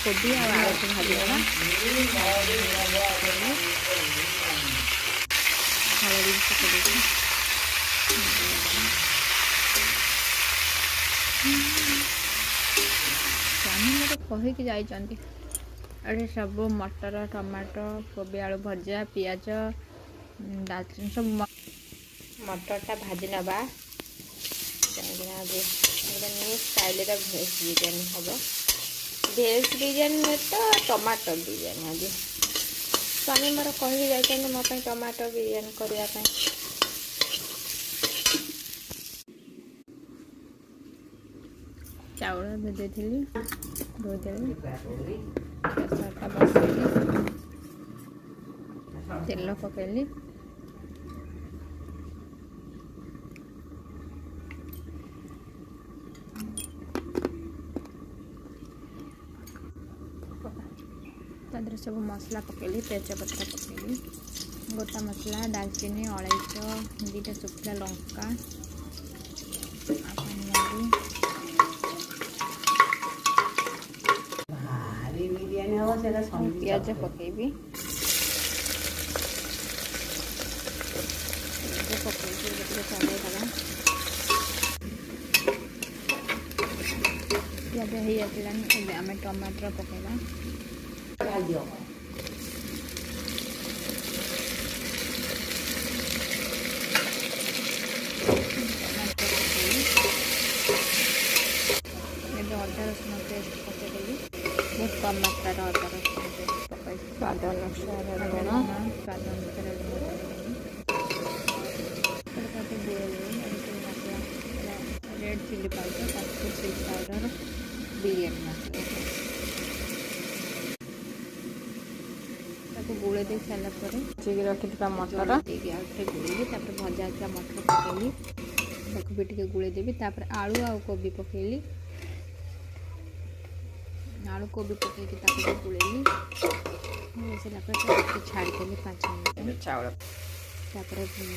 कोबी और आलू को भाजी देवा हल्दी पकड़ स्वामी मोर कहीकि जाइछन्ति अरे सब मटर टमाटो कोबी आलू भजा पियाज दालचीनी सब मटरटा भाजी नवा न्यू स्टाइल भेज बिरियानी हम भेज बिरियानी नुहे तो टमाटर बिरियानी आज स्वामी मोर कहीकि जाइछन्ति मो ପାଇଁ टमाटर बिरियानी करने चाउल भेजती धोदेली प्रेसरटा बसैली तेल पकैली तादर सब मसला पकैली तेजपत्र पकैली गोटा मसला दालचीनी अलैच दुटा शुखला लंका प्याज पकेबी प्याज हो जाने आम टमाटर पकेबा अदा रसुण पेस्ट पकईदेली बहुत कम मात्रा अदा रसुण पेस्ट पकई स्वाद अनुसार लुण स्वाद अनुसार red chilli powder Kashmir chilli powder biryani masala गुड़े दे सारापर चिकी रखी मटर गुड़ेली भजा था मटर पकईली भी टे गुड़े देवी आलू आ कोबी पकईली आलू कोबी पकईकी गुड़ेली छाड़देली 5 मिनट चाउल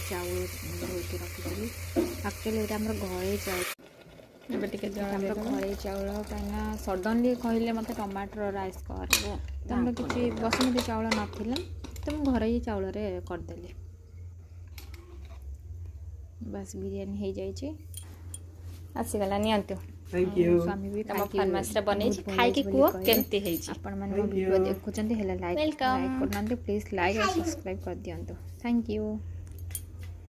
चाउल धोके रखी एक्चुअली ये घरे चाउल घरे चाउल कहीं सडनली कहले मत टमाटर राइस कर तो किसी बसुमती चाउल नाला तो मुझे घरे ही चाउल करदेली बस बिरयानी हो जाए आसीगला नियंतु स्वामी भी फार्मास बन खाई कह केमती आपण मैंने वीडियो देखुं लाइक करना प्लीज लाइक और सब्सक्राइब कर दिंतु थैंक यू।